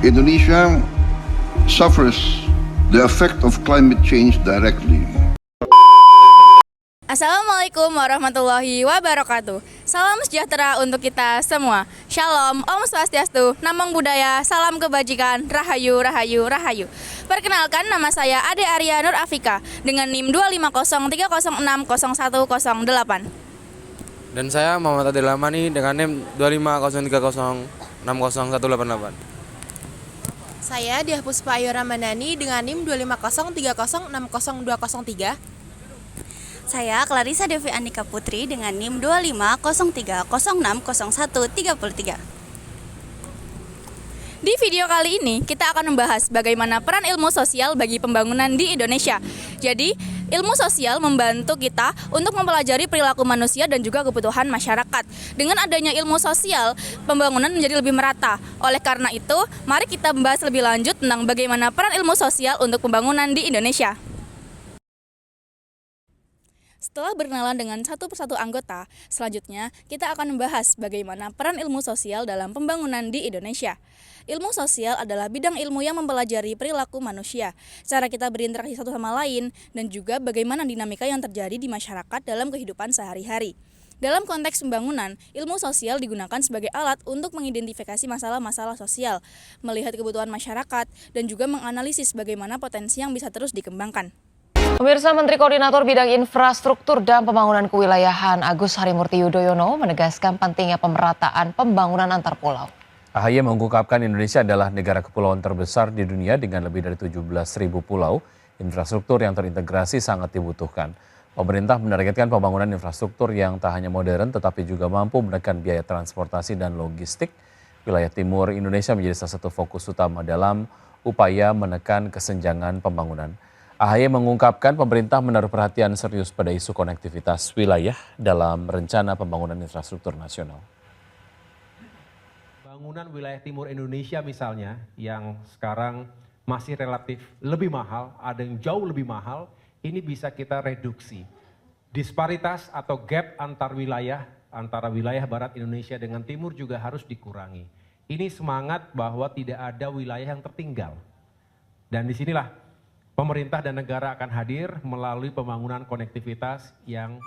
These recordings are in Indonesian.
Indonesia suffers the effect of climate change directly. Assalamualaikum warahmatullahi wabarakatuh. Salam sejahtera untuk kita semua. Shalom, Om Swastiastu, Namo Buddhaya, salam kebajikan, Rahayu, Rahayu, Rahayu. Perkenalkan, nama saya Ade Arya Nur Afika dengan NIM 25030600108. Dan saya Muhammad Adil Lamani dengan NIM 25030600188. Saya Diah Puspa Ayu Ramadhani dengan NIM 25030600203. Saya Clarissa Devi Andika Putri dengan NIM 25030600133. Di video kali ini kita akan membahas bagaimana peran ilmu sosial bagi pembangunan di Indonesia. Jadi, ilmu sosial membantu kita untuk mempelajari perilaku manusia dan juga kebutuhan masyarakat. Dengan adanya ilmu sosial, pembangunan menjadi lebih merata. Oleh karena itu, mari kita membahas lebih lanjut tentang bagaimana peran ilmu sosial untuk pembangunan di Indonesia. Setelah berkenalan dengan satu persatu anggota, selanjutnya kita akan membahas bagaimana peran ilmu sosial dalam pembangunan di Indonesia. Ilmu sosial adalah bidang ilmu yang mempelajari perilaku manusia, cara kita berinteraksi satu sama lain, dan juga bagaimana dinamika yang terjadi di masyarakat dalam kehidupan sehari-hari. Dalam konteks pembangunan, ilmu sosial digunakan sebagai alat untuk mengidentifikasi masalah-masalah sosial, melihat kebutuhan masyarakat, dan juga menganalisis bagaimana potensi yang bisa terus dikembangkan. Pemirsa, Menteri Koordinator Bidang Infrastruktur dan Pembangunan Kewilayahan Agus Harimurti Yudhoyono menegaskan pentingnya pemerataan pembangunan antar pulau. AHY mengungkapkan Indonesia adalah negara kepulauan terbesar di dunia dengan lebih dari 17.000 pulau. Infrastruktur yang terintegrasi sangat dibutuhkan. Pemerintah menargetkan pembangunan infrastruktur yang tak hanya modern tetapi juga mampu menekan biaya transportasi dan logistik. Wilayah timur Indonesia menjadi salah satu fokus utama dalam upaya menekan kesenjangan pembangunan. AHY mengungkapkan pemerintah menaruh perhatian serius pada isu konektivitas wilayah dalam rencana pembangunan infrastruktur nasional. Bangunan wilayah timur Indonesia misalnya yang sekarang masih relatif lebih mahal, ada yang jauh lebih mahal, ini bisa kita reduksi. Disparitas atau gap antar wilayah, antara wilayah barat Indonesia dengan timur juga harus dikurangi. Ini semangat bahwa tidak ada wilayah yang tertinggal. Dan disinilah pemerintah dan negara akan hadir melalui pembangunan konektivitas yang...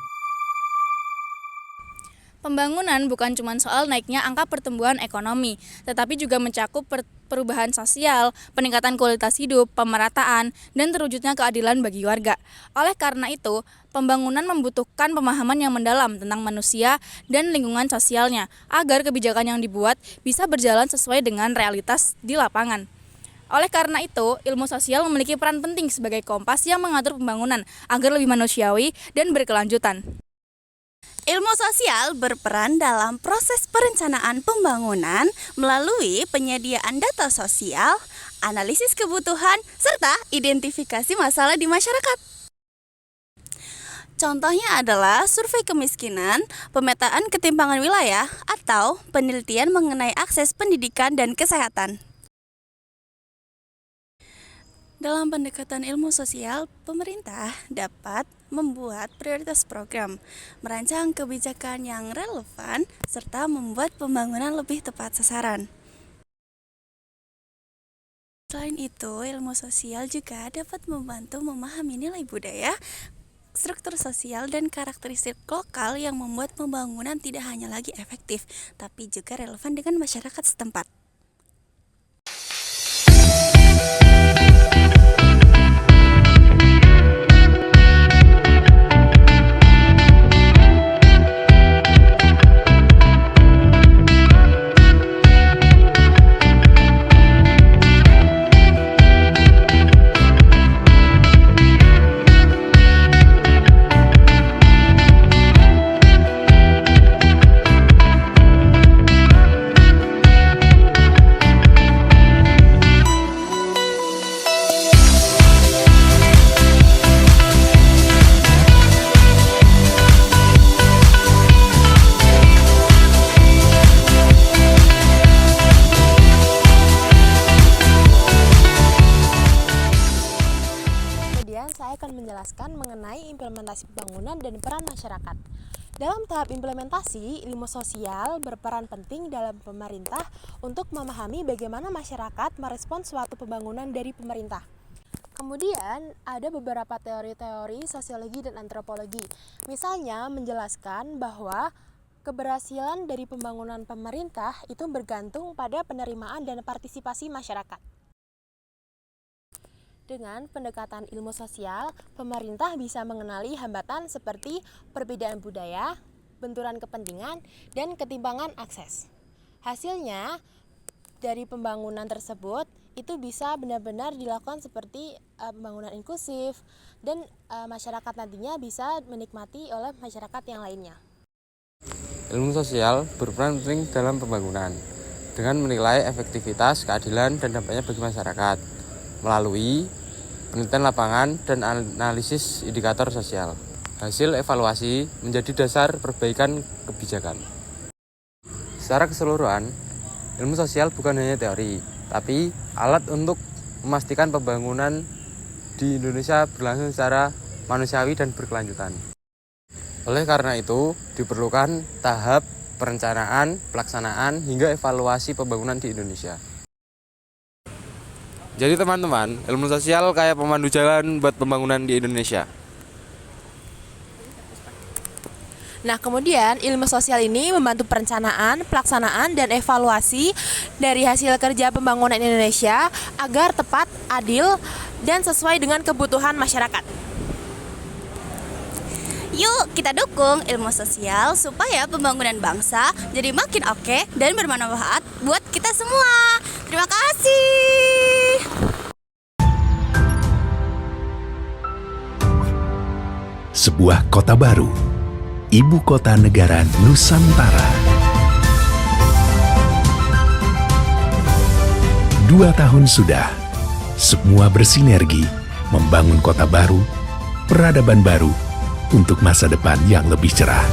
Pembangunan bukan cuma soal naiknya angka pertumbuhan ekonomi, tetapi juga mencakup perubahan sosial, peningkatan kualitas hidup, pemerataan, dan terwujudnya keadilan bagi warga. Oleh karena itu, pembangunan membutuhkan pemahaman yang mendalam tentang manusia dan lingkungan sosialnya, agar kebijakan yang dibuat bisa berjalan sesuai dengan realitas di lapangan. Oleh karena itu, ilmu sosial memiliki peran penting sebagai kompas yang mengatur pembangunan agar lebih manusiawi dan berkelanjutan. Ilmu sosial berperan dalam proses perencanaan pembangunan melalui penyediaan data sosial, analisis kebutuhan, serta identifikasi masalah di masyarakat. Contohnya adalah survei kemiskinan, pemetaan ketimpangan wilayah, atau penelitian mengenai akses pendidikan dan kesehatan. Dalam pendekatan ilmu sosial, pemerintah dapat membuat prioritas program, merancang kebijakan yang relevan, serta membuat pembangunan lebih tepat sasaran. Selain itu, ilmu sosial juga dapat membantu memahami nilai budaya, struktur sosial, dan karakteristik lokal yang membuat pembangunan tidak hanya lagi efektif, tapi juga relevan dengan masyarakat setempat. menjelaskan mengenai implementasi pembangunan dan peran masyarakat. Dalam tahap implementasi, ilmu sosial berperan penting dalam pemerintah untuk memahami bagaimana masyarakat merespons suatu pembangunan dari pemerintah. Kemudian, ada beberapa teori-teori sosiologi dan antropologi. Misalnya, menjelaskan bahwa keberhasilan dari pembangunan pemerintah itu bergantung pada penerimaan dan partisipasi masyarakat. Dengan pendekatan ilmu sosial, pemerintah bisa mengenali hambatan seperti perbedaan budaya, benturan kepentingan, dan ketimpangan akses. Hasilnya, dari pembangunan tersebut, itu bisa benar-benar dilakukan seperti pembangunan inklusif, dan masyarakat nantinya bisa menikmati oleh masyarakat yang lainnya. Ilmu sosial berperan penting dalam pembangunan dengan menilai efektivitas, keadilan, dan dampaknya bagi masyarakat melalui penelitian lapangan dan analisis indikator sosial. Hasil evaluasi menjadi dasar perbaikan kebijakan. Secara keseluruhan, ilmu sosial bukan hanya teori, tapi alat untuk memastikan pembangunan di Indonesia berlangsung secara manusiawi dan berkelanjutan. Oleh karena itu, diperlukan tahap perencanaan, pelaksanaan, hingga evaluasi pembangunan di Indonesia. Jadi teman-teman, ilmu sosial kayak pemandu jalan buat pembangunan di Indonesia. Nah, kemudian ilmu sosial ini membantu perencanaan, pelaksanaan, dan evaluasi dari hasil kerja pembangunan Indonesia agar tepat, adil, dan sesuai dengan kebutuhan masyarakat. Yuk kita dukung ilmu sosial supaya pembangunan bangsa jadi makin oke dan bermanfaat buat kita semua. Terima kasih. Sebuah kota baru, ibu kota negara Nusantara. 2 tahun sudah, semua bersinergi membangun kota baru, peradaban baru, untuk masa depan yang lebih cerah.